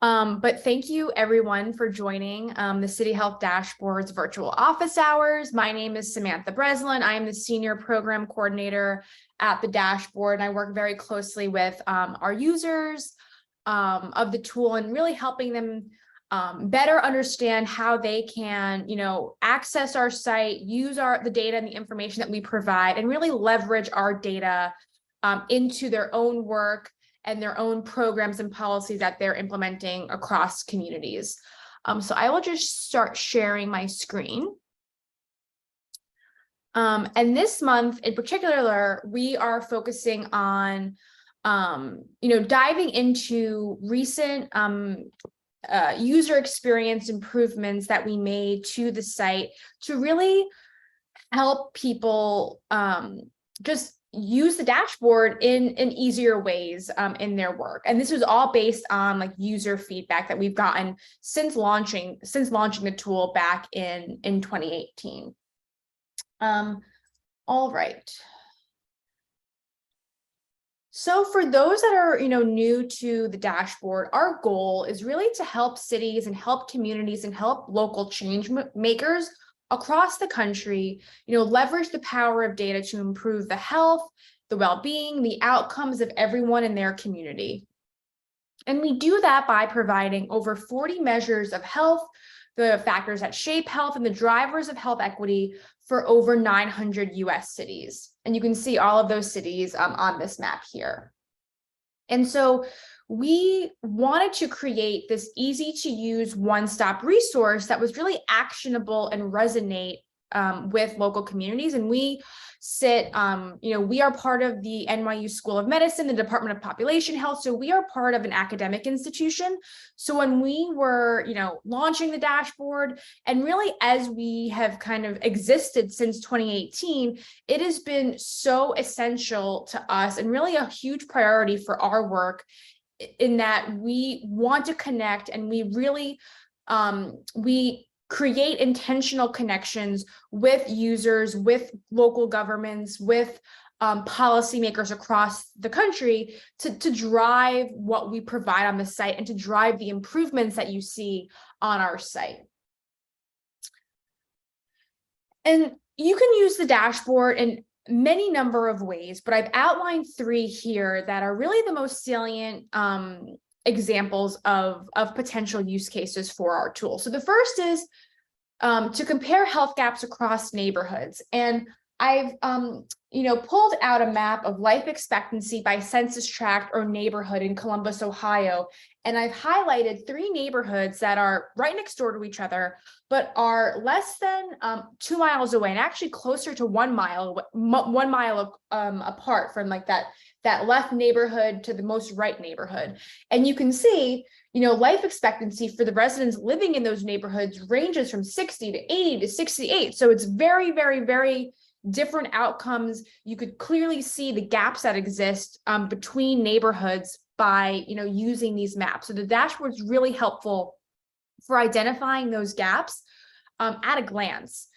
But thank you everyone for joining the City Health Dashboard's virtual office hours. My name is Samantha Breslin. I am the Senior Program Coordinator at the Dashboard, and I work very closely with our users of the tool and really helping them better understand how they can, access our site, use the data and the information that we provide, and really leverage our data into their own work and their own programs and policies that they're implementing across communities. So I will just start sharing my screen. And this month in particular, we are focusing on, diving into recent user experience improvements that we made to the site to really help people just use the dashboard in easier ways in their work. And this was all based on like user feedback that we've gotten since launching the tool back in 2018. All right. So for those that are, new to the dashboard, our goal is really to help cities and help communities and help local change makers across the country, leverage the power of data to improve the health, the well-being, the outcomes of everyone in their community. And we do that by providing over 40 measures of health, the factors that shape health, and the drivers of health equity for over 900 US cities. And you can see all of those cities on this map here. And so we wanted to create this easy to use one-stop resource that was really actionable and resonate with local communities. And we sit, we are part of the NYU School of Medicine, the Department of Population Health. So we are part of an academic institution. So when we were, launching the dashboard, and really as we have kind of existed since 2018, it has been so essential to us and really a huge priority for our work, in that we want to connect and we really, we create intentional connections with users, with local governments, with policymakers across the country to drive what we provide on the site and to drive the improvements that you see on our site. And you can use the dashboard in many number of ways, but I've outlined 3 here that are really the most salient examples of potential use cases for our tool. So the first is to compare health gaps across neighborhoods. And I've pulled out a map of life expectancy by census tract or neighborhood in Columbus, Ohio. And I've highlighted 3 neighborhoods that are right next door to each other, but are less than 2 miles away, and actually closer to 1 mile, apart from like that left neighborhood to the most right neighborhood. And you can see, life expectancy for the residents living in those neighborhoods ranges from 60 to 80 to 68. So it's very, very, very different outcomes. You could clearly see the gaps that exist between neighborhoods by, using these maps. So the dashboard is really helpful for identifying those gaps at a glance.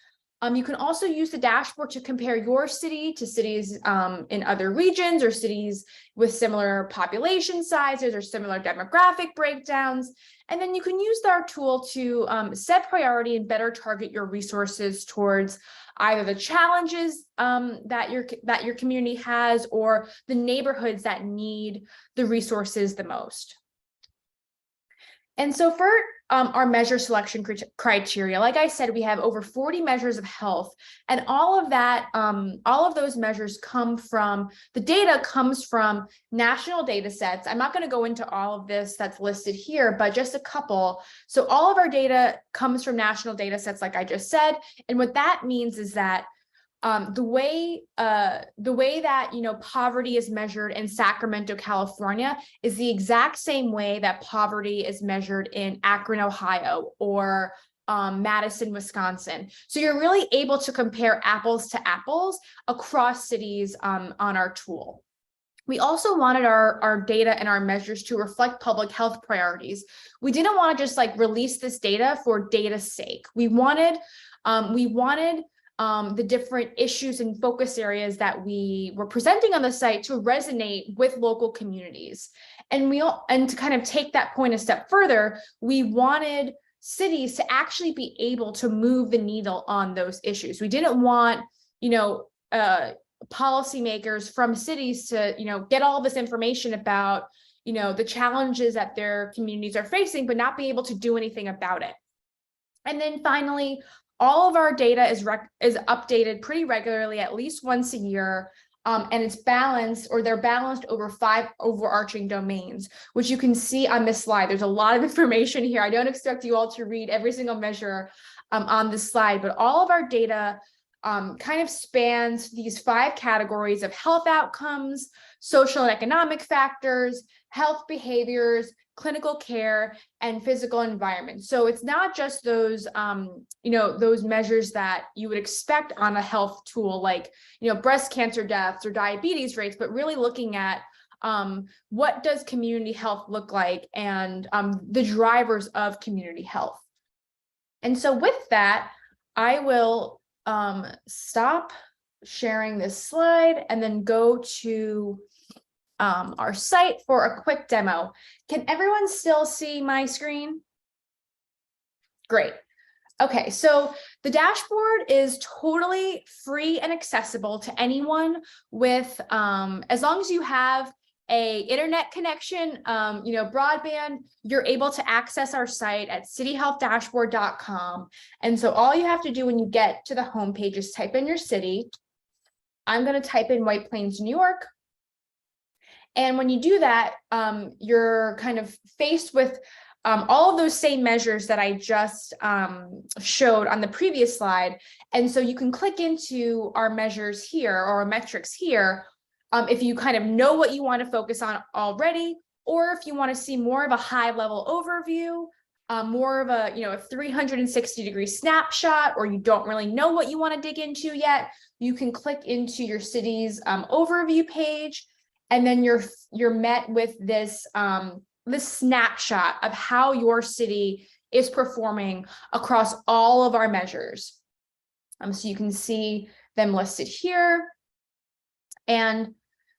You can also use the dashboard to compare your city to cities in other regions or cities with similar population sizes or similar demographic breakdowns. And then you can use our tool to set priority and better target your resources towards either the challenges that your community has or the neighborhoods that need the resources the most. And so for our measure selection criteria, like I said, we have over 40 measures of health, and all of those measures the data comes from national data sets. I'm not going to go into all of this that's listed here, but just a couple. So all of our data comes from national data sets, like I just said. And what that means is that the way that poverty is measured in Sacramento, California, is the exact same way that poverty is measured in Akron, Ohio, or Madison, Wisconsin. So you're really able to compare apples to apples across cities on our tool. We also wanted our data and our measures to reflect public health priorities. We didn't want to just like release this data for data's sake. We wanted the different issues and focus areas that we were presenting on the site to resonate with local communities. And to kind of take that point a step further, we wanted cities to actually be able to move the needle on those issues. We didn't want, policymakers from cities to, get all this information about, the challenges that their communities are facing, but not be able to do anything about it. And then finally, all of our data is updated pretty regularly, at least once a year. And it's balanced, or they're balanced over 5 overarching domains, which you can see on this slide. There's a lot of information here. I don't expect you all to read every single measure on this slide, but all of our data kind of spans these 5 categories of health outcomes, social and economic factors, health behaviors, clinical care, and physical environment. So it's not just those, those measures that you would expect on a health tool, like, breast cancer deaths or diabetes rates, but really looking at what does community health look like, and the drivers of community health. And so with that, I will stop sharing this slide and then go to our site for a quick demo. Can everyone still see my screen? Great. Okay, so the dashboard is totally free and accessible to anyone with, as long as you have a internet connection, broadband, you're able to access our site at cityhealthdashboard.com. And so all you have to do when you get to the homepage is type in your city. I'm going to type in White Plains, New York. And when you do that, you're kind of faced with all of those same measures that I just showed on the previous slide. And so you can click into our measures here, or our metrics here, if you kind of know what you want to focus on already, or if you want to see more of a high level overview, more of a 360-degree snapshot, or you don't really know what you want to dig into yet, you can click into your city's overview page. And then you're met with this snapshot of how your city is performing across all of our measures. So you can see them listed here. And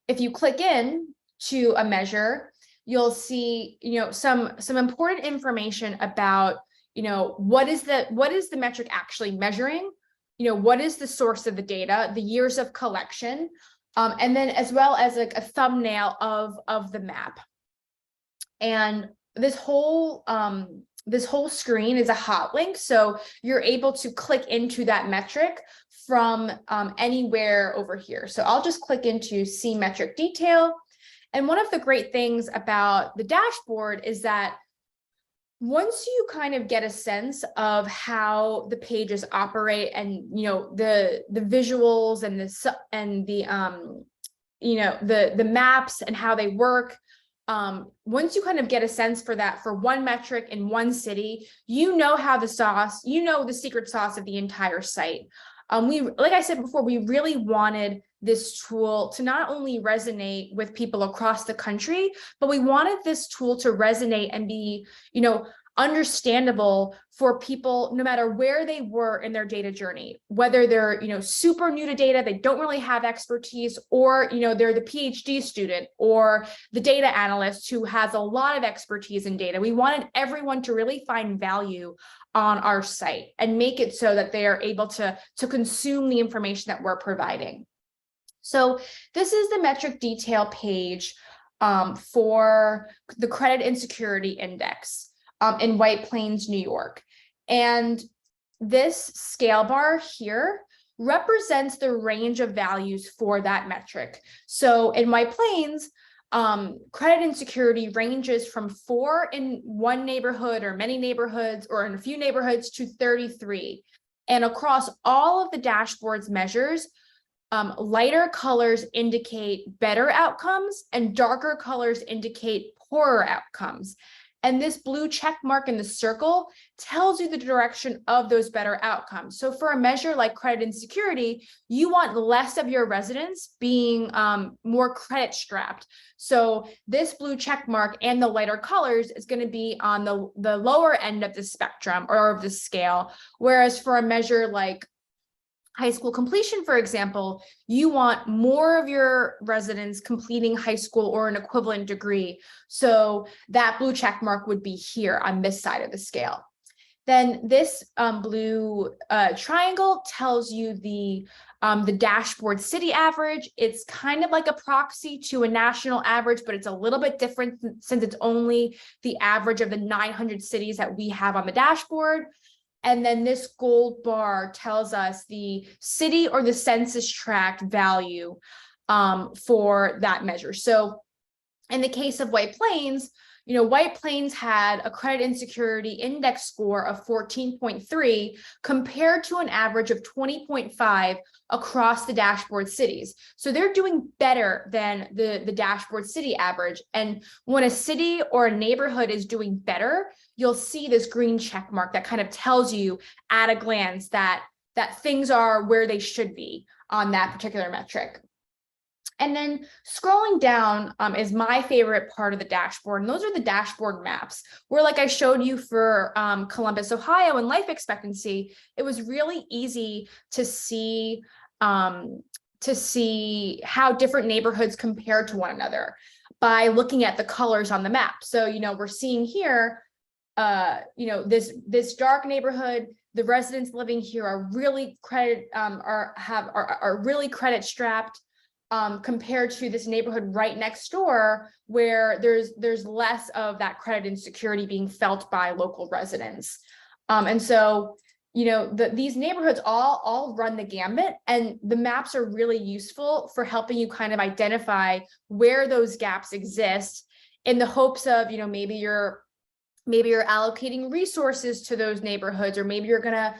if you click in to a measure, you'll see some important information about what is the metric actually measuring, what is the source of the data, the years of collection. And then as well as like a thumbnail of the map. And this whole screen is a hot link. So you're able to click into that metric from anywhere over here. So I'll just click into see metric detail. And one of the great things about the dashboard is that once you kind of get a sense of how the pages operate, and the visuals and the maps and how they work, once you kind of get a sense for that for one metric in one city, how the sauce, the secret sauce of the entire site. Like I said before, we really wanted this tool to not only resonate with people across the country, but we wanted this tool to resonate and be, understandable for people no matter where they were in their data journey, whether they're, super new to data, they don't really have expertise, or, they're the PhD student or the data analyst who has a lot of expertise in data. We wanted everyone to really find value on our site and make it so that they are able to consume the information that we're providing. So this is the metric detail page for the Credit Insecurity Index in White Plains, New York. And this scale bar here represents the range of values for that metric. So in White Plains, credit insecurity ranges from 4 in one neighborhood or many neighborhoods, or in a few neighborhoods, to 33. And across all of the dashboard's measures, lighter colors indicate better outcomes and darker colors indicate poorer outcomes. And this blue check mark in the circle tells you the direction of those better outcomes. So for a measure like credit insecurity, you want less of your residents being more credit strapped. So this blue check mark and the lighter colors is going to be on the lower end of the spectrum or of the scale. Whereas for a measure like high school completion, for example, you want more of your residents completing high school or an equivalent degree. So that blue check mark would be here on this side of the scale. Then this blue triangle tells you the dashboard city average. It's kind of like a proxy to a national average, but it's a little bit different since it's only the average of the 900 cities that we have on the dashboard. And then this gold bar tells us the city or the census tract value for that measure. So in the case of White Plains, White Plains had a credit insecurity index score of 14.3 compared to an average of 20.5 across the dashboard cities. So they're doing better than the dashboard city average. And when a city or a neighborhood is doing better, you'll see this green check mark that kind of tells you at a glance that things are where they should be on that particular metric. And then scrolling down is my favorite part of the dashboard. And those are the dashboard maps where, like I showed you for Columbus, Ohio and life expectancy, it was really easy to see how different neighborhoods compare to one another by looking at the colors on the map. So, we're seeing here, this dark neighborhood, the residents living here are really really credit strapped. Compared to this neighborhood right next door, where there's less of that credit insecurity being felt by local residents. And so, these neighborhoods all run the gambit, and the maps are really useful for helping you kind of identify where those gaps exist in the hopes of, maybe you're allocating resources to those neighborhoods, or maybe you're going to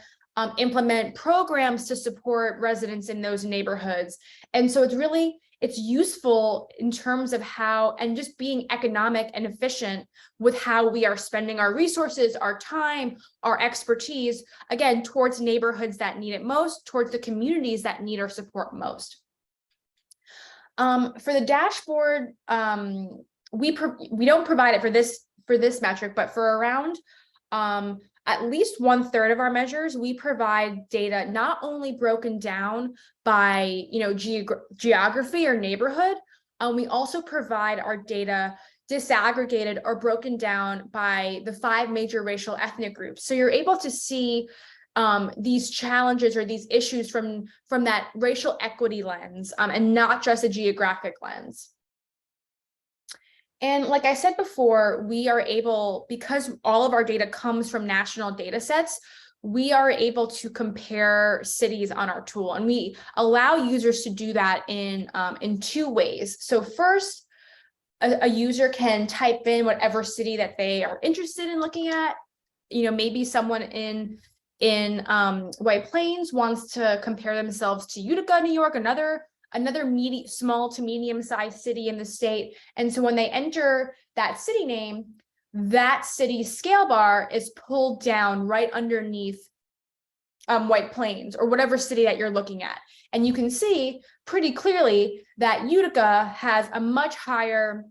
implement programs to support residents in those neighborhoods. And so it's useful in terms of how, and just being economic and efficient with how we are spending our resources, our time, our expertise, again, towards neighborhoods that need it most, towards the communities that need our support most. For the dashboard, we don't provide it for this metric, but for around at least 1/3 of our measures, we provide data not only broken down by geography or neighborhood, we also provide our data disaggregated or broken down by the 5 major racial ethnic groups. So you're able to see these challenges or these issues from that racial equity lens, and not just a geographic lens. And like I said before, we are able, because all of our data comes from national data sets, we are able to compare cities on our tool, and we allow users to do that in 2 ways. So first, a user can type in whatever city that they are interested in looking at. Maybe someone in White Plains wants to compare themselves to Utica, New York, another small to medium-sized city in the state. And so when they enter that city name, that city's scale bar is pulled down right underneath White Plains or whatever city that you're looking at. And you can see pretty clearly that Utica has a much higher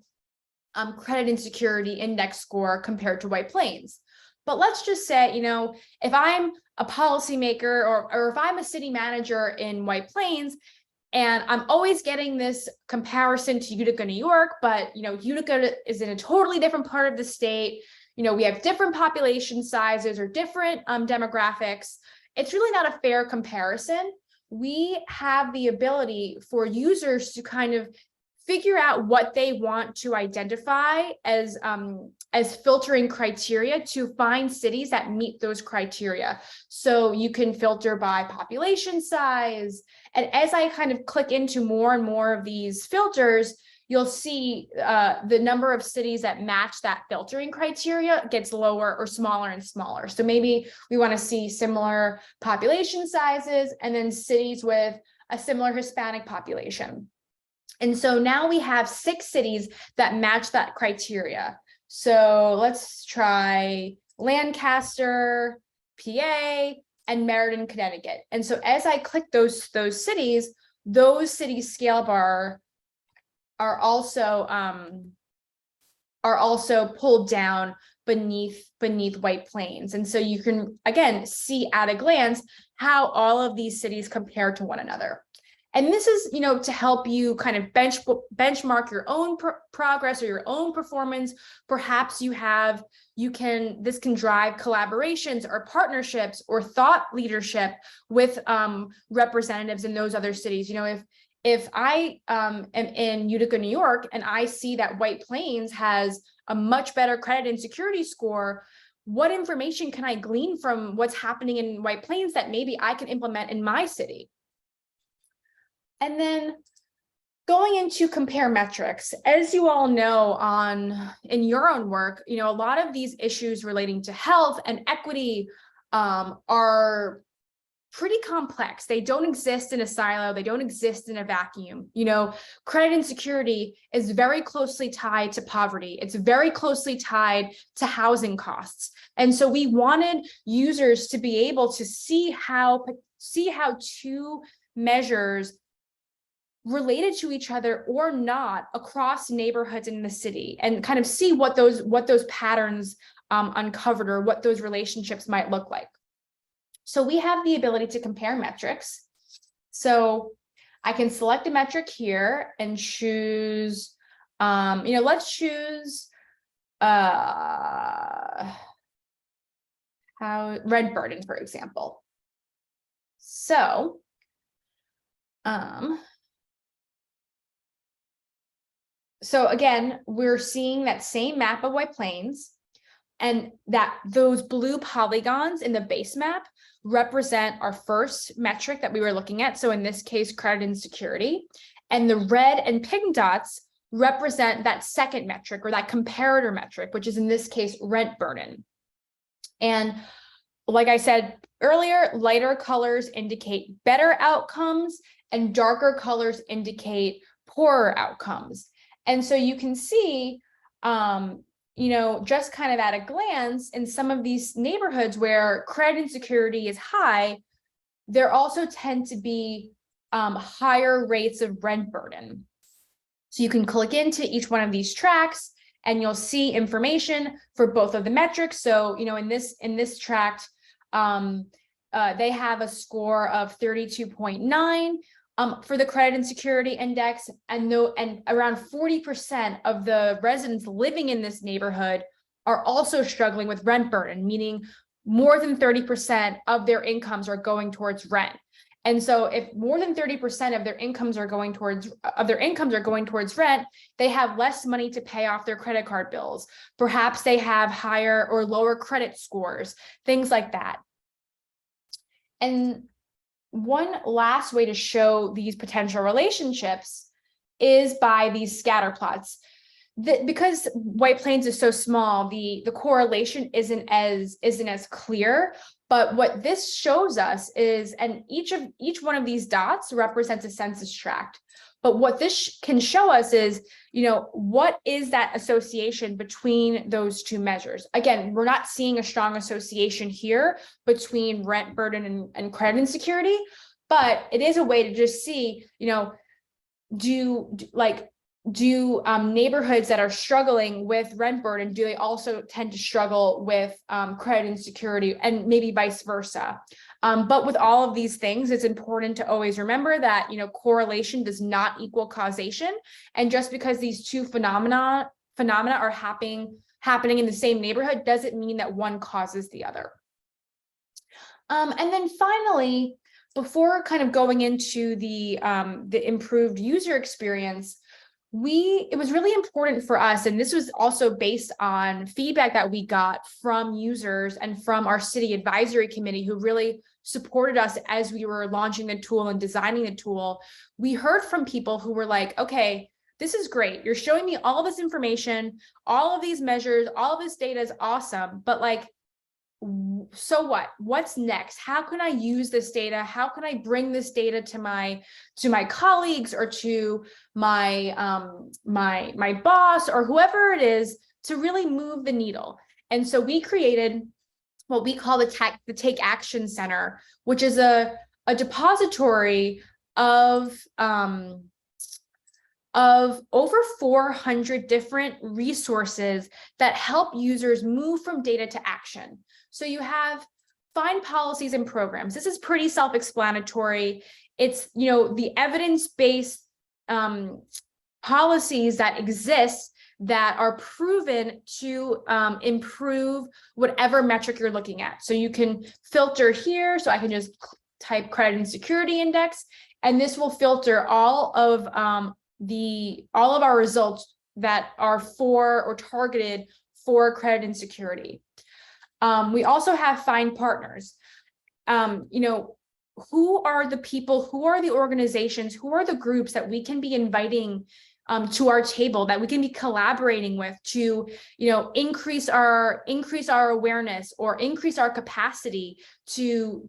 credit insecurity index score compared to White Plains. But let's just say, if I'm a policymaker or if I'm a city manager in White Plains, and I'm always getting this comparison to Utica, New York, but Utica is in a totally different part of the state. We have different population sizes or different demographics. It's really not a fair comparison. We have the ability for users to kind of figure out what they want to identify as filtering criteria to find cities that meet those criteria. So you can filter by population size. And as I kind of click into more and more of these filters, you'll see the number of cities that match that filtering criteria gets lower or smaller and smaller. So maybe we want to see similar population sizes and then cities with a similar Hispanic population. And so now we have 6 cities that match that criteria. So let's try Lancaster, PA, and Meriden, Connecticut. And so as I click those cities scale bar are also pulled down beneath White Plains. And so you can, again, see at a glance how all of these cities compare to one another. And this is, to help you kind of benchmark your own progress or your own performance. Perhaps this can drive collaborations or partnerships or thought leadership with representatives in those other cities. If I am in Utica, New York, and I see that White Plains has a much better credit and security score, what information can I glean from what's happening in White Plains that maybe I can implement in my city? And then going into compare metrics, as you all know in your own work, a lot of these issues relating to health and equity are pretty complex. They don't exist in a silo. They don't exist in a vacuum. Credit insecurity is very closely tied to poverty. It's very closely tied to housing costs. And so we wanted users to be able to see how two measures related to each other or not across neighborhoods in the city, and kind of see what those patterns uncovered, or what those relationships might look like. So we have the ability to compare metrics. So I can select a metric here and choose, let's choose rent burden, for example. So again, we're seeing that same map of White Plains, and that those blue polygons in the base map represent our first metric that we were looking at. So in this case, credit insecurity, and the red and pink dots represent that second metric, or that comparator metric, which is in this case, rent burden. And like I said earlier, lighter colors indicate better outcomes and darker colors indicate poorer outcomes. And so you can see, just kind of at a glance, in some of these neighborhoods where credit insecurity is high, there also tend to be higher rates of rent burden. So you can click into each one of these tracks and you'll see information for both of the metrics. So, in this tract, they have a score of 32.9. For the credit insecurity index, and around 40% of the residents living in this neighborhood are also struggling with rent burden, meaning more than 30% of their incomes are going towards rent. And so if more than 30% of their incomes are going towards rent, they have less money to pay off their credit card bills. Perhaps they have higher or lower credit scores, things like that. And one last way to show these potential relationships is by these scatter plots. Because White Plains is so small, the correlation isn't as clear. But what this shows us is, and each one of these dots represents a census tract. But what this can show us is, what is that association between those two measures? Again, we're not seeing a strong association here between rent burden and credit insecurity, but it is a way to just see, do neighborhoods that are struggling with rent burden, do they also tend to struggle with credit insecurity, and maybe vice versa? But with all of these things, it's important to always remember that, correlation does not equal causation. And just because these two phenomena are happening in the same neighborhood doesn't mean that one causes the other. And then finally, before kind of going into the improved user experience, it was really important for us, and this was also based on feedback that we got from users and from our city advisory committee, who really supported us as we were launching the tool and designing the tool. We heard from people who were like, okay, this is great. You're showing me all this information, all of these measures, all of this data is awesome, but so what? What's next? How can I use this data? How can I bring this data to my colleagues, or to my boss, or whoever it is, to really move the needle? And so we created what we call the Take Action Center, which is a depository of of over 400 different resources that help users move from data to action. So you have find policies and programs. This is pretty self-explanatory. It's, the evidence-based policies that exist that are proven to improve whatever metric you're looking at. So you can filter here. So I can just type credit and security index, and this will filter all of our results that are for or targeted for credit and security. We also have find partners. Who are the people, who are the organizations, who are the groups that we can be inviting to our table, that we can be collaborating with to, increase our awareness or increase our capacity to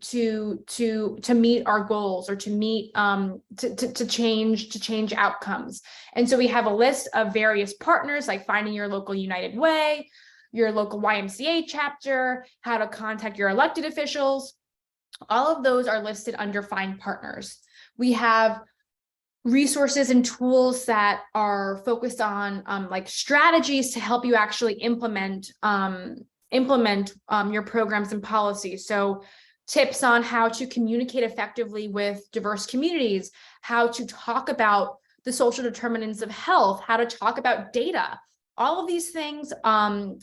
meet our goals, or to meet to change outcomes. And so we have a list of various partners, like finding your local United Way, your local YMCA chapter, how to contact your elected officials. All of those are listed under Find Partners. We have resources and tools that are focused on like strategies to help you actually implement your programs and policies. So tips on how to communicate effectively with diverse communities, how to talk about the social determinants of health, how to talk about data. All of these things are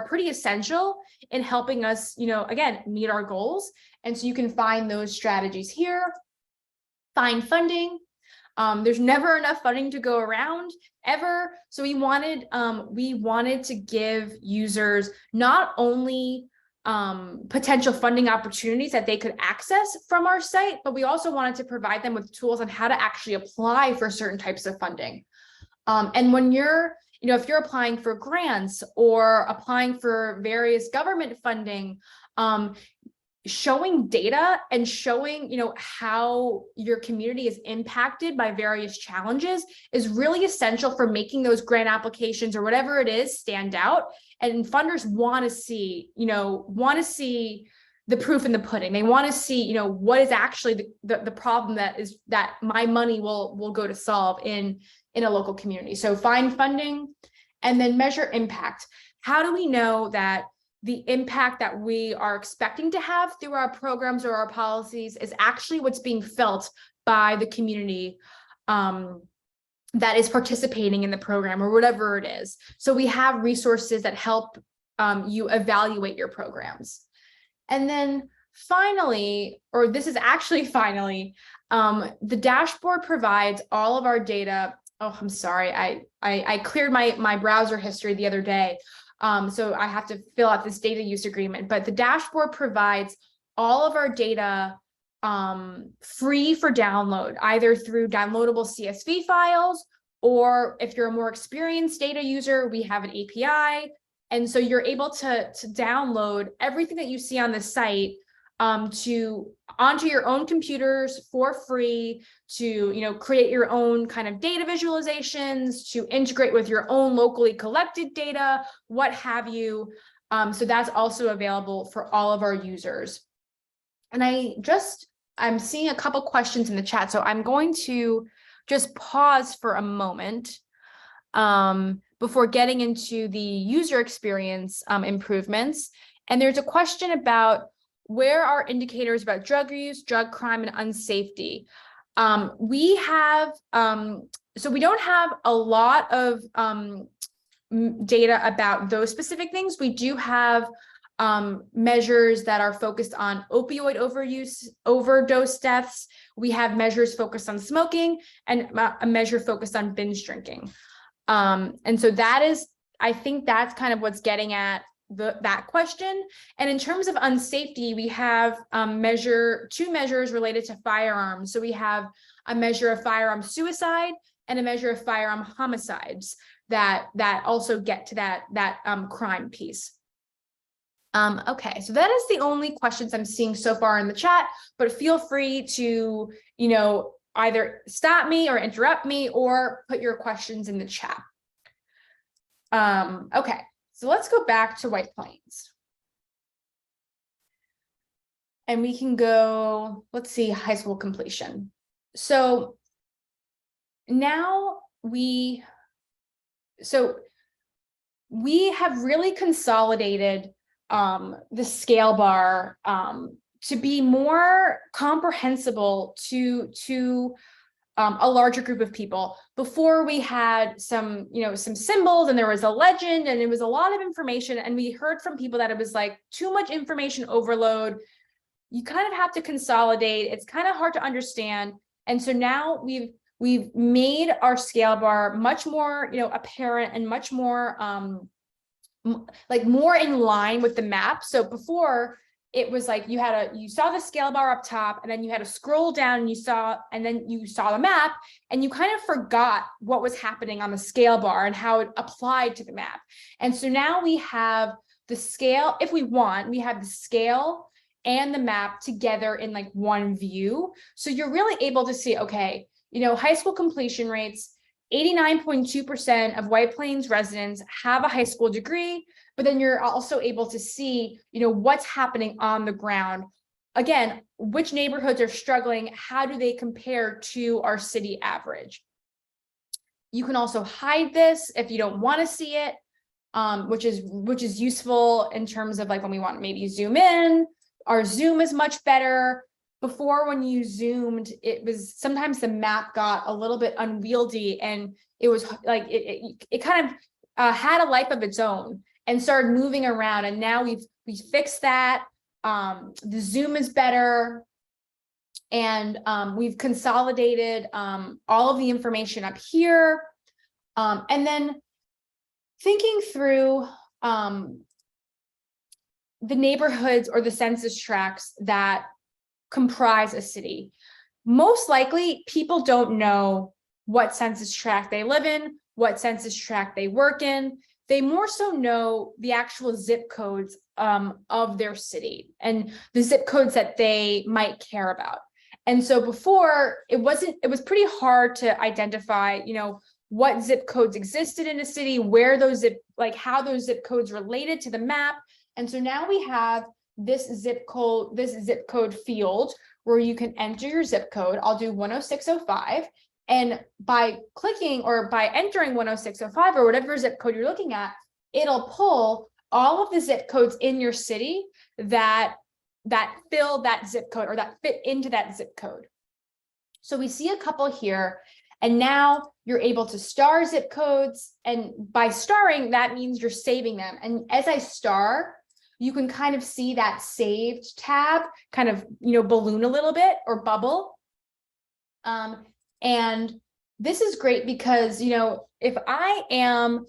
pretty essential in helping us, again, meet our goals. And so you can find those strategies here. Find funding. There's never enough funding to go around, ever. So we wanted to give users not only potential funding opportunities that they could access from our site, but we also wanted to provide them with tools on how to actually apply for certain types of funding. And when you're, if you're applying for grants or applying for various government funding, showing data and showing, how your community is impacted by various challenges is really essential for making those grant applications or whatever it is stand out. And funders want to see, the proof in the pudding. They want to see, what is actually the problem that my money will go to solve in a local community. So find funding, and then measure impact. How do we know that the impact that we are expecting to have through our programs or our policies is actually what's being felt by the community that is participating in the program or whatever it is? So we have resources that help you evaluate your programs. And then finally, or this is actually finally, the dashboard provides all of our data. Oh, I'm sorry. I cleared my browser history the other day. So I have to fill out this data use agreement, but the dashboard provides all of our data free for download, either through downloadable CSV files, or if you're a more experienced data user, we have an API. And so you're able to download everything that you see on the site onto your own computers for free, to create your own kind of data visualizations, to integrate with your own locally collected data, what have you. So that's also available for all of our users. And I'm seeing a couple questions in the chat, so I'm going to just pause for a moment before getting into the user experience improvements. And there's a question about, where are indicators about drug use, drug crime, and unsafety? We have, so we don't have a lot of data about those specific things. We do have measures that are focused on opioid overdose deaths. We have measures focused on smoking, and a measure focused on binge drinking. And so I think that's kind of what's getting at that question. And in terms of unsafety, we have two measures related to firearms. So we have a measure of firearm suicide and a measure of firearm homicides that also get to that crime piece. Okay, so that is the only questions I'm seeing so far in the chat, but feel free to, either stop me or interrupt me or put your questions in the chat. Okay. So let's go back to White Plains. And we can go, let's see, high school completion. So now we have really consolidated the scale bar to be more comprehensible to a larger group of people. Before, we had some symbols, and there was a legend, and it was a lot of information, and we heard from people that it was like too much information overload. You kind of have to consolidate. It's kind of hard to understand. And so now we've made our scale bar much more apparent and much more more in line with the map. So before, it was like you saw the scale bar up top, and then you had to scroll down, and then you saw the map, and you kind of forgot what was happening on the scale bar and how it applied to the map. And so now we have the scale. If we want, we have the scale and the map together in like one view. So you're really able to see, okay, high school completion rates, 89.2% of White Plains residents have a high school degree, but then you're also able to see, what's happening on the ground. Again, which neighborhoods are struggling? How do they compare to our city average? You can also hide this if you don't want to see it, which is useful in terms of like when we want to maybe zoom in. Our zoom is much better. Before, when you zoomed, it was sometimes the map got a little bit unwieldy, and it was like it kind of had a life of its own and started moving around. And now we fixed that. The zoom is better, and we've consolidated all of the information up here. And then thinking through the neighborhoods or the census tracts that comprise a city. Most likely, people don't know what census tract they live in, what census tract they work in. They more so know the actual zip codes of their city and the zip codes that they might care about. And so before, it was pretty hard to identify, what zip codes existed in a city, where those how those zip codes related to the map. And so now we have this zip code field where you can enter your zip code. I'll do 10605. And by clicking or by entering 10605 or whatever zip code you're looking at, it'll pull all of the zip codes in your city that fill that zip code or that fit into that zip code. So we see a couple here, and now you're able to star zip codes. And by starring, that means you're saving them. And as I star, you can kind of see that saved tab kind of, balloon a little bit or bubble. And this is great because, if I am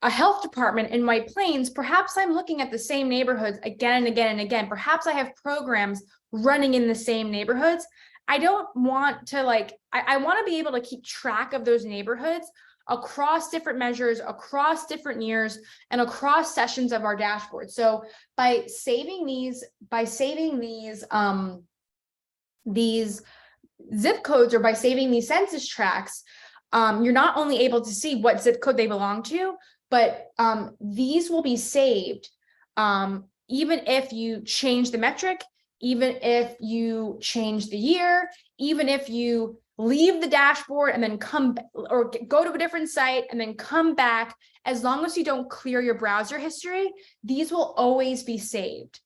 a health department in White Plains, perhaps I'm looking at the same neighborhoods again and again and again. Perhaps I have programs running in the same neighborhoods. I don't want to I want to be able to keep track of those neighborhoods across different measures, across different years, and across sessions of our dashboard. So by saving these zip codes, or by saving these census tracts, you're not only able to see what zip code they belong to, but these will be saved even if you change the metric, even if you change the year, even if you leave the dashboard and then come or go to a different site and then come back. As long as you don't clear your browser history, these will always be saved.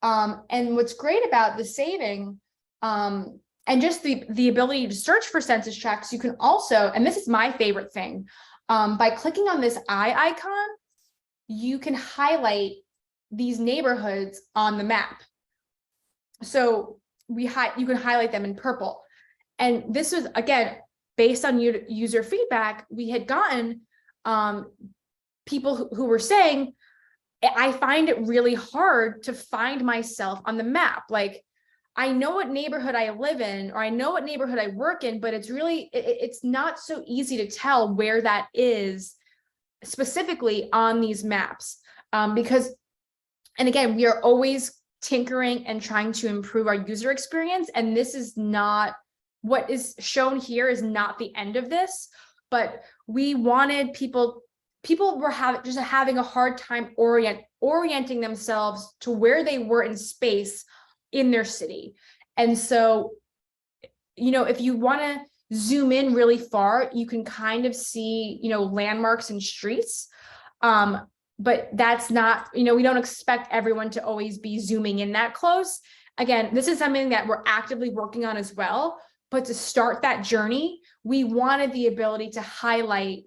And what's great about the saving and just the ability to search for census tracts, you can also, and this is my favorite thing, by clicking on this eye icon, you can highlight these neighborhoods on the map. So you can highlight them in purple. And this was, again, based on user feedback. We had gotten people who were saying, I find it really hard to find myself on the map. Like, I know what neighborhood I live in, or I know what neighborhood I work in, but it's not so easy to tell where that is specifically on these maps. Because, and again, we are always tinkering and trying to improve our user experience. And this is not, what is shown here is not the end of this, but we wanted people were having a hard time orienting themselves to where they were in space in their city. And so, if you want to zoom in really far, you can kind of see, landmarks and streets. But that's not, we don't expect everyone to always be zooming in that close. Again, this is something that we're actively working on as well. But to start that journey, we wanted the ability to highlight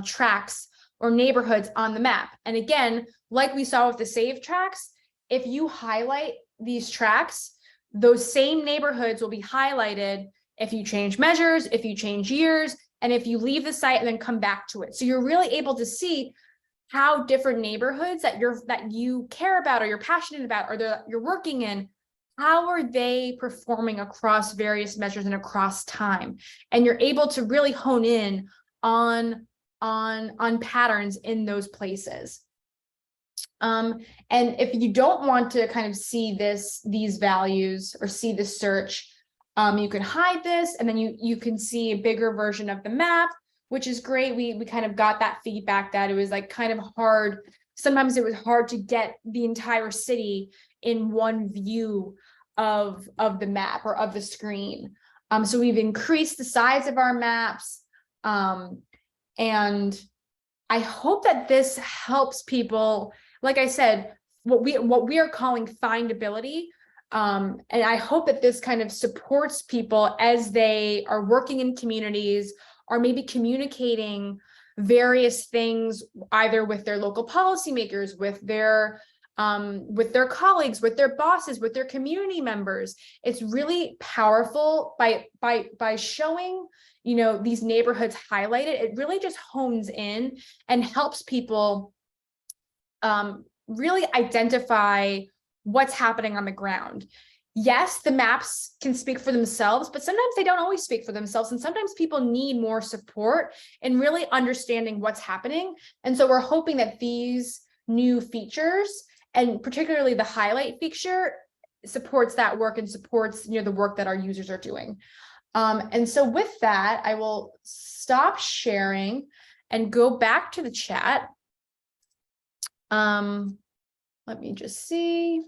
tracks or neighborhoods on the map. And again, like we saw with the save tracks, if you highlight these tracks, those same neighborhoods will be highlighted if you change measures, if you change years, and if you leave the site and then come back to it. So you're really able to see how different neighborhoods that you care about or you're passionate about or that you're working in, how are they performing across various measures and across time? And you're able to really hone in on patterns in those places. And if you don't want to kind of see these values or see the search, you can hide this, and then you can see a bigger version of the map, which is great. We kind of got that feedback that it was like kind of hard. Sometimes it was hard to get the entire city in one view of the map or of the screen. So we've increased the size of our maps. And I hope that this helps people, like I said, what we are calling findability. And I hope that this kind of supports people as they are working in communities or maybe communicating various things, either with their local policymakers, with their colleagues, with their bosses, with their community members. It's really powerful by showing, these neighborhoods highlighted. It really just hones in and helps people really identify what's happening on the ground. Yes, the maps can speak for themselves, but sometimes they don't always speak for themselves. And sometimes people need more support in really understanding what's happening. And so we're hoping that these new features, and particularly the highlight feature, supports that work and supports the work that our users are doing. And so with that, I will stop sharing and go back to the chat. Let me just see.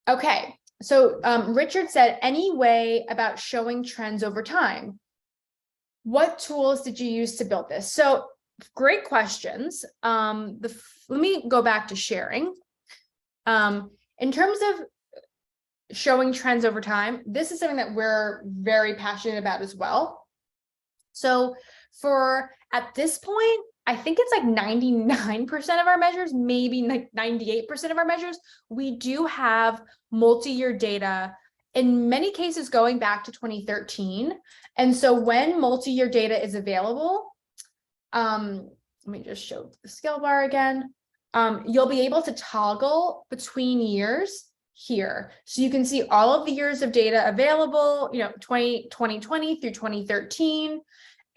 Okay, so Richard said, any way about showing trends over time? What tools did you use to build this? So great questions. Let me go back to sharing. In terms of showing trends over time, this is something that we're very passionate about as well. So at this point, I think it's like 99% of our measures, maybe like 98% of our measures, we do have multi-year data, in many cases going back to 2013. And so when multi-year data is available, let me just show the scale bar again. You'll be able to toggle between years here. So you can see all of the years of data available, 2020 through 2013,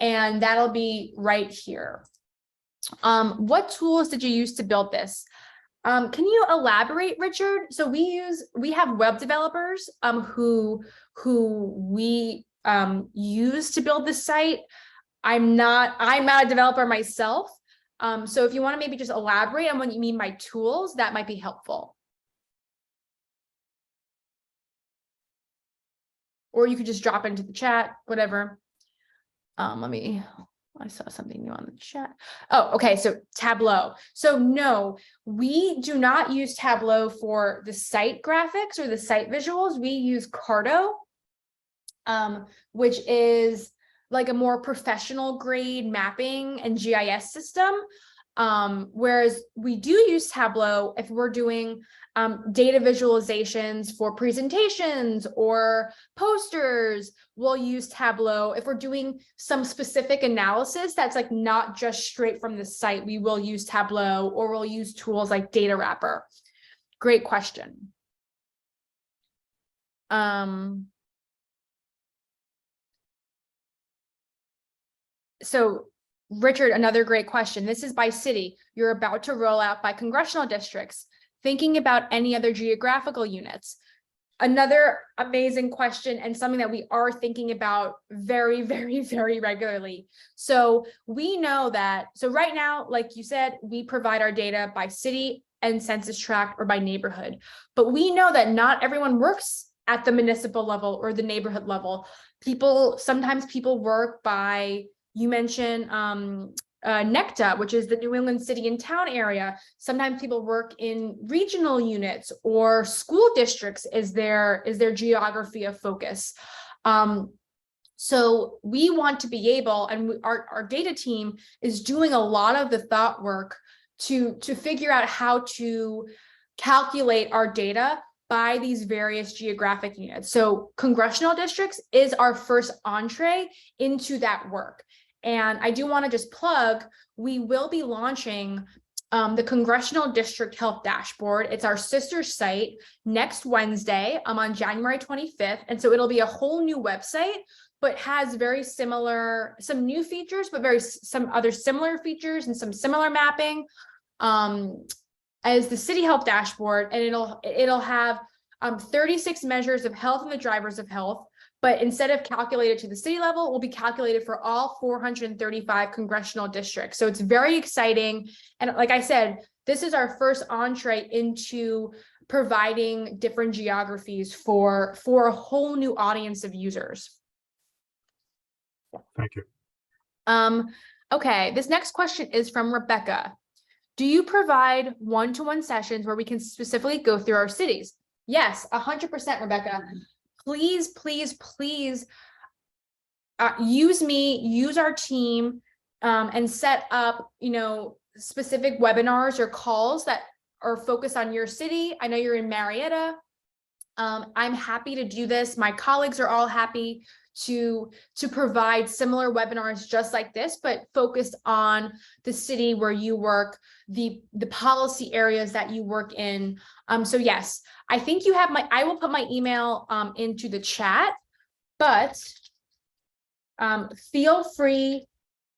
and that'll be right here. What tools did you use to build this? Can you elaborate, Richard? So we have web developers who we use to build this site. I'm not a developer myself. So if you want to maybe just elaborate on what you mean by tools, that might be helpful. Or you could just drop into the chat, whatever. I saw something new on the chat. Oh, okay. So Tableau. So no, we do not use Tableau for the site graphics or the site visuals. We use Carto, which is like a more professional grade mapping and GIS system. Whereas we do use Tableau if we're doing data visualizations for presentations or posters. We'll use Tableau. If we're doing some specific analysis that's like not just straight from the site, we will use Tableau, or we'll use tools like Data Wrapper. Great question. So Richard, another great question. This is by city. You're about to roll out by congressional districts. Thinking about any other geographical units. Another amazing question, and something that we are thinking about very, very, very regularly. So we know that, so right now, like you said, we provide our data by city and census tract or by neighborhood, but we know that not everyone works at the municipal level or the neighborhood level. Sometimes people work by, you mentioned NECTA, which is the New England City and Town area. Sometimes people work in regional units or school districts is their geography of focus. So we want to be able, and our data team is doing a lot of the thought work to figure out how to calculate our data by these various geographic units. So congressional districts is our first entree into that work. And I do want to just plug, we will be launching the Congressional District Health Dashboard. It's our sister site next Wednesday on January 25th. And so it'll be a whole new website, but has very similar, some new features, but some other similar features and some similar mapping as the City Health Dashboard. And it'll have 36 measures of health and the drivers of health. But instead of calculated to the city level, it will be calculated for all 435 congressional districts. So it's very exciting. And like I said, this is our first entree into providing different geographies for a whole new audience of users. Thank you. Okay, this next question is from Rebecca. Do you provide one-to-one sessions where we can specifically go through our cities? Yes, 100%, Rebecca. Please, please, please use me, use our team, and set up, specific webinars or calls that are focused on your city. I know you're in Marietta. I'm happy to do this. My colleagues are all happy to provide similar webinars just like this, but focused on the city where you work, the policy areas that you work in. So yes, I think you have I will put my email into the chat, but feel free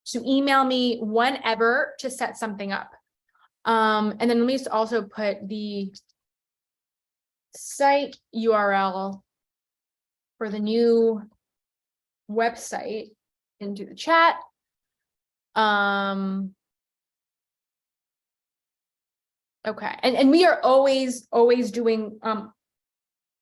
to email me whenever to set something up. And then let me just also put the site URL for the new website into the chat. Okay, and we are always doing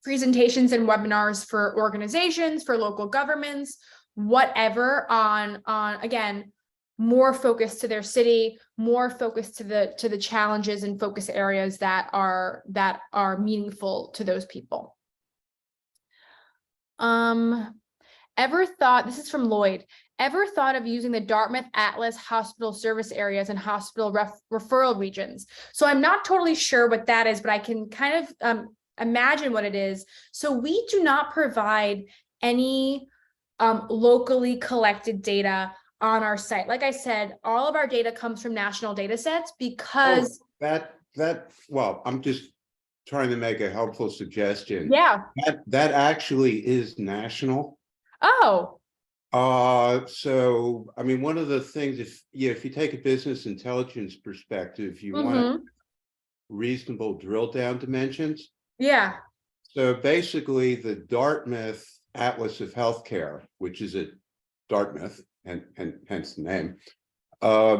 presentations and webinars for organizations, for local governments, whatever, on again, more focus to their city, more focus to the challenges and focus areas that are meaningful to those people. Ever thought, this is from Lloyd, ever thought of using the Dartmouth Atlas hospital service areas and hospital referral regions? So I'm not totally sure what that is, but I can kind of imagine what it is. So we do not provide any locally collected data on our site. Like I said, all of our data comes from national data sets because well, I'm just trying to make a helpful suggestion. Yeah. That actually is national. Oh. So I mean, one of the things, if you take a business intelligence perspective, you want reasonable drill down dimensions. Yeah. So basically, the Dartmouth Atlas of Healthcare, which is at Dartmouth, and hence the name,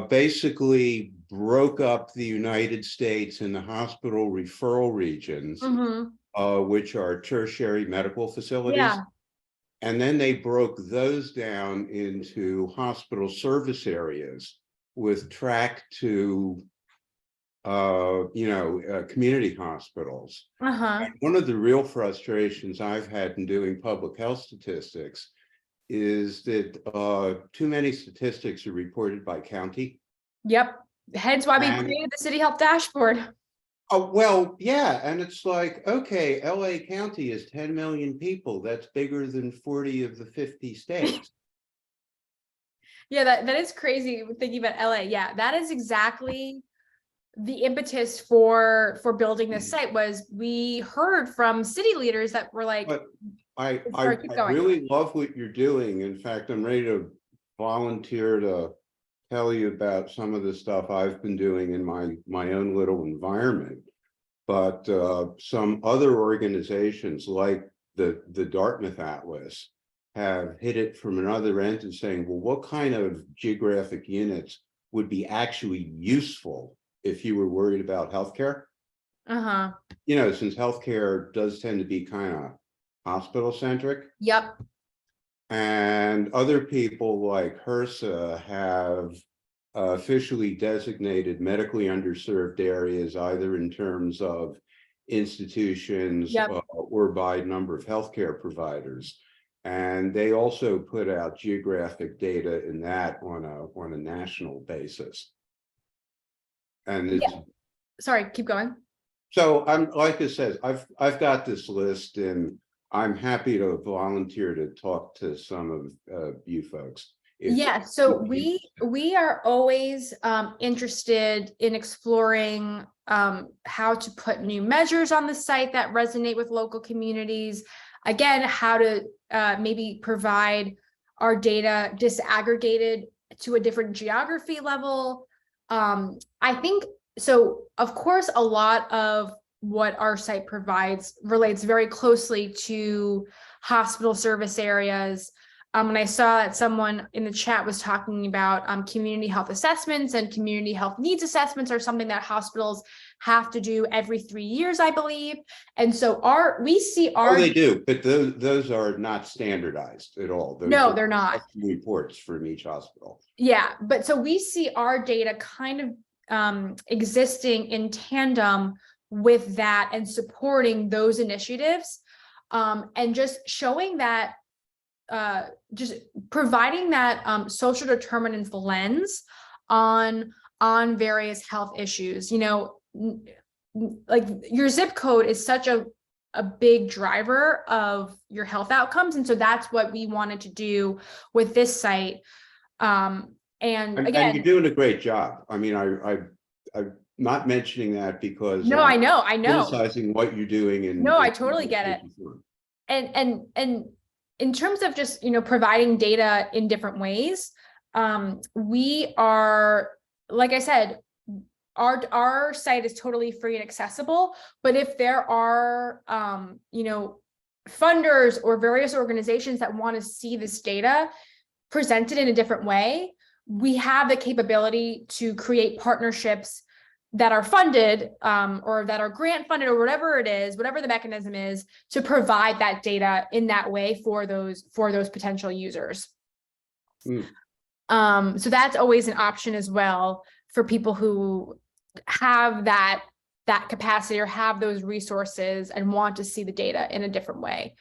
basically broke up the United States in the hospital referral regions, which are tertiary medical facilities. Yeah. And then they broke those down into hospital service areas with track to, community hospitals. And one of the real frustrations I've had in doing public health statistics is that too many statistics are reported by county. Yep. Hence why we created the City Health Dashboard. Oh, well, yeah. And it's like, okay, LA County is 10 million people. That's bigger than 40 of the 50 states. Yeah, that is crazy thinking about LA. Yeah, that is exactly the impetus for building this site. Was we heard from city leaders that were like, but I really love what you're doing. In fact, I'm ready to volunteer to tell you about some of the stuff I've been doing in my own little environment. But some other organizations like the Dartmouth Atlas have hit it from another end and saying, well, what kind of geographic units would be actually useful if you were worried about healthcare? Since healthcare does tend to be kind of hospital centric. Yep. And other people like HRSA have officially designated medically underserved areas, either in terms of institutions Yep. or by number of healthcare providers. And they also put out geographic data in that on a national basis. And it's Sorry, keep going. so I'm like I said, I've got this list, and I'm happy to volunteer to talk to some of you folks. Yeah, so we are always interested in exploring how to put new measures on the site that resonate with local communities. Again, how to maybe provide our data disaggregated to a different geography level. I think so. Of course, a lot of what our site provides relates very closely to hospital service areas. And I saw that someone in the chat was talking about community health assessments, and community health needs assessments are something that hospitals have to do every 3 years, I believe. And so we see our— Oh, they do, but those are not standardized at all. No, they're not. Reports from each hospital. Yeah, but so we see our data kind of existing in tandem with that and supporting those initiatives, and just showing that just providing that social determinants lens on various health issues. You know, like your zip code is such a big driver of your health outcomes, and so that's what we wanted to do with this site. And again, you're doing a great job. I mean, I'm not mentioning that because no, I know criticizing what you're doing, and no, I totally get it. And in terms of just, you know, providing data in different ways, we are, like I said, our site is totally free and accessible. But if there are, you know, funders or various organizations that want to see this data presented in a different way, we have the capability to create partnerships that are funded or that are grant funded or whatever it is, whatever the mechanism is, to provide that data in that way for those potential users. So that's always an option as well for people who have that capacity or have those resources and want to see the data in a different way.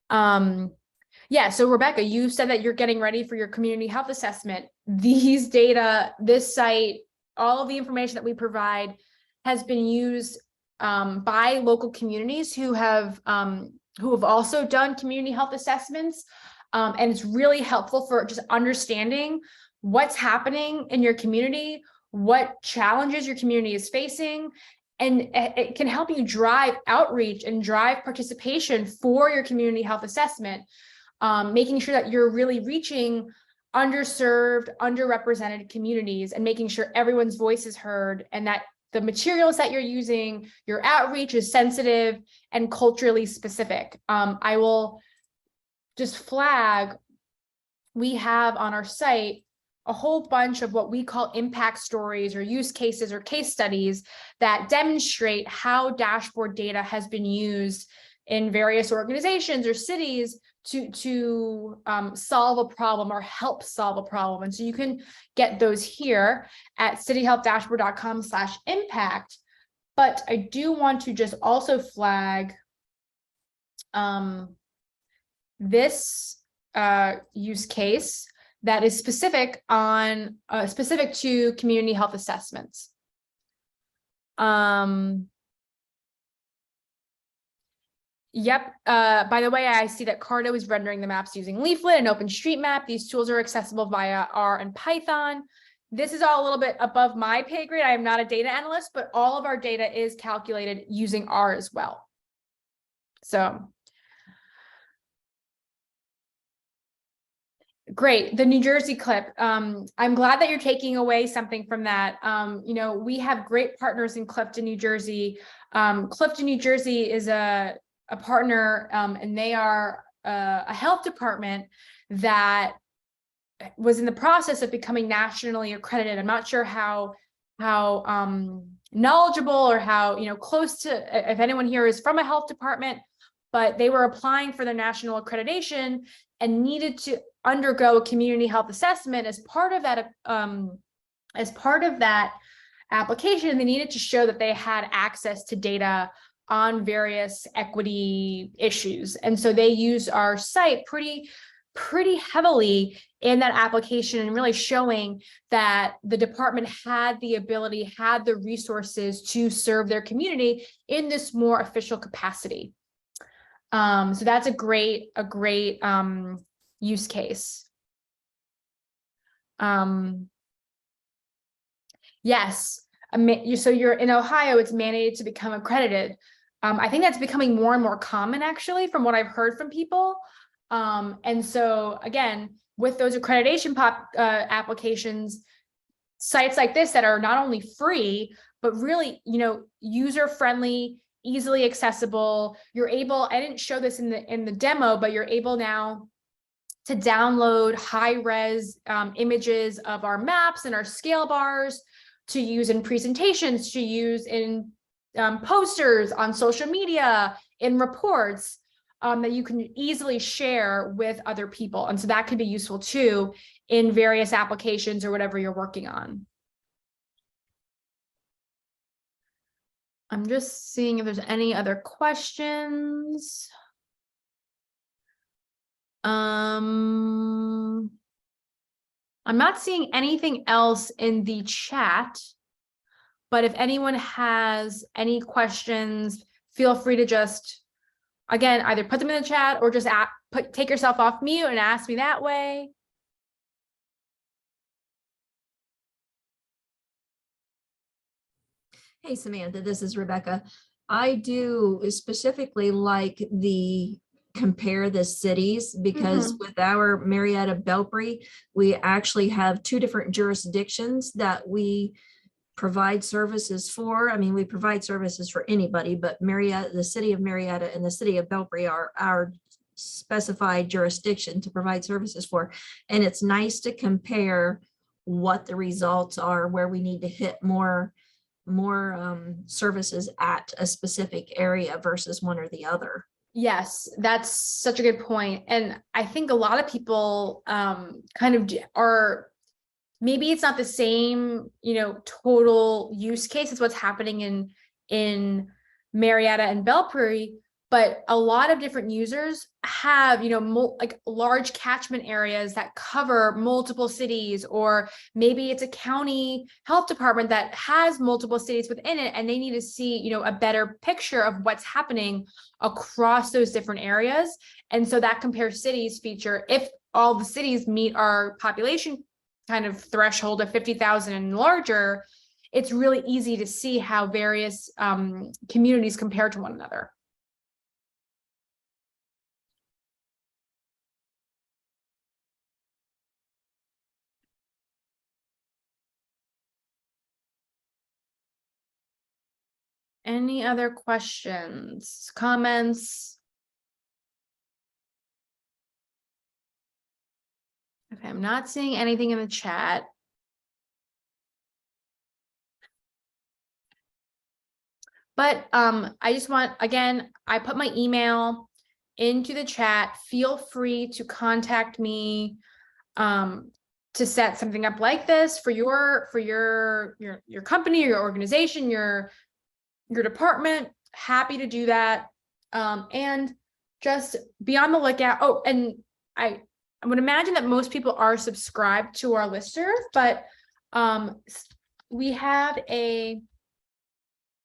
Yeah, so Rebecca, you said that you're getting ready for your community health assessment. These data, this site, all of the information that we provide has been used by local communities who have also done community health assessments. And it's really helpful for just understanding what's happening in your community, what challenges your community is facing, and it can help you drive outreach and drive participation for your community health assessment, making sure that you're really reaching underserved, underrepresented communities and making sure everyone's voice is heard, and that the materials that you're using, your outreach is sensitive and culturally specific. I will just flag, we have on our site a whole bunch of what we call impact stories or use cases or case studies that demonstrate how dashboard data has been used in various organizations or cities to solve a problem or help solve a problem. And so you can get those here at cityhealthdashboard.com/impact. But I do want to just also flag this use case that is specific to community health assessments. Yep. By the way, I see that Carto is rendering the maps using Leaflet and OpenStreetMap. These tools are accessible via R and Python. This is all a little bit above my pay grade. I am not a data analyst, but all of our data is calculated using R as well. So great. The New Jersey clip. I'm glad that you're taking away something from that. You know, we have great partners in Clifton, New Jersey. Clifton, New Jersey is a partner, and they are a health department that was in the process of becoming nationally accredited. I'm not sure how knowledgeable or how close to, if anyone here is from a health department, but they were applying for their national accreditation and needed to undergo a community health assessment as part of that. As part of that application, they needed to show that they had access to data on various equity issues. And so they used our site pretty heavily in that application, and really showing that the department had the ability, had the resources to serve their community in this more official capacity. So that's a great use case. Yes, so you're in Ohio, it's mandated to become accredited. I think that's becoming more and more common, actually, from what I've heard from people. And so again, with those accreditation applications, sites like this that are not only free, but really, user-friendly, easily accessible. You're able, I didn't show this in the demo, but you're able now to download high-res images of our maps and our scale bars to use in presentations, to use in posters on social media, in reports that you can easily share with other people. And so that could be useful too in various applications or whatever you're working on. I'm just seeing if there's any other questions. I'm not seeing anything else in the chat, but if anyone has any questions, feel free to just, again, either put them in the chat or just take yourself off mute and ask me that way. Hey, Samantha, this is Rebecca. I do specifically like the compare the cities, because with our Marietta Belpre, we actually have 2 different jurisdictions that we provide services for. I mean, we provide services for anybody, but Marietta, the city of Marietta and the city of Belpre are our specified jurisdiction to provide services for. And it's nice to compare what the results are, where we need to hit more services at a specific area versus one or the other. Yes, that's such a good point. And I think a lot of people kind of are, maybe it's not the same, total use case as what's happening in Marietta and Belpre, but a lot of different users have, like large catchment areas that cover multiple cities, or maybe it's a county health department that has multiple cities within it, and they need to see, a better picture of what's happening across those different areas. And so that compare cities feature, if all the cities meet our population kind of threshold of 50,000 and larger, it's really easy to see how various communities compare to one another. Any other questions, comments? Okay, I'm not seeing anything in the chat. But I just want, again, I put my email into the chat. Feel free to contact me to set something up like this for your company, your organization, your department. Happy to do that. And just be on the lookout. Oh, and I would imagine that most people are subscribed to our listserv, but we have a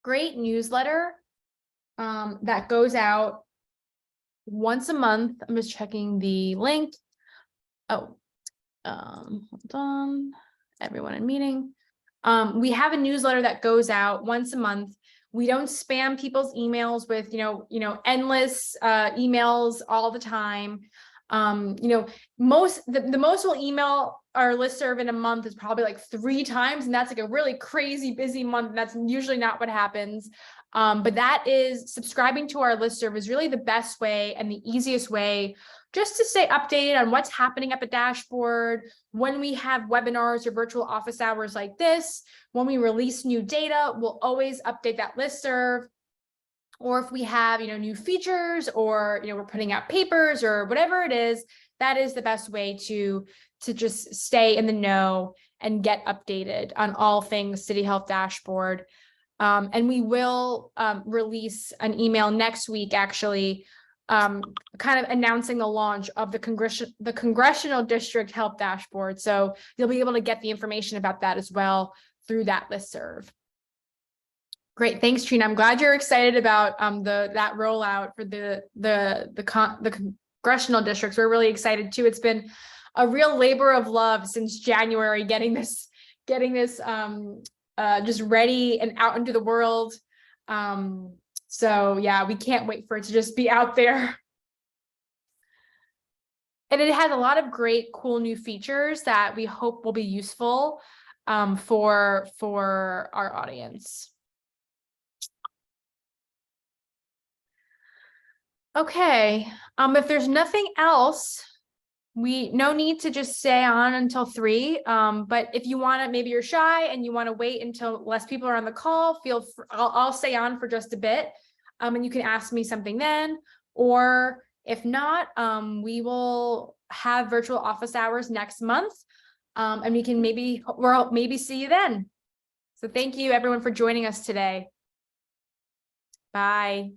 great newsletter that goes out once a month. I'm just checking the link. Oh, hold on, everyone in meeting. We have a newsletter that goes out once a month. We don't spam people's emails with, endless emails all the time. The most we'll email our listserv in a month is probably like 3 times, and that's like a really crazy busy month. And that's usually not what happens. But that is, subscribing to our listserv is really the best way and the easiest way just to stay updated on what's happening at the dashboard, when we have webinars or virtual office hours like this, when we release new data, we'll always update that listserv. or if we have, new features, or, we're putting out papers or whatever it is, that is the best way to just stay in the know and get updated on all things City Health Dashboard. And we will release an email next week, actually, kind of announcing the launch of the Congressional District Health Dashboard. So you'll be able to get the information about that as well through that listserv. Great, thanks, Trina. I'm glad you're excited about that rollout for the congressional districts. We're really excited too. It's been a real labor of love since January, getting this just ready and out into the world. So yeah, we can't wait for it to just be out there. And it has a lot of great, cool new features that we hope will be useful for our audience. Okay, if there's nothing else, no need to just stay on until 3. But if you want to, maybe you're shy and you want to wait until less people are on the call, feel free, I'll stay on for just a bit. And you can ask me something then, or if not, we will have virtual office hours next month. And we can maybe see you then. So thank you everyone for joining us today. Bye.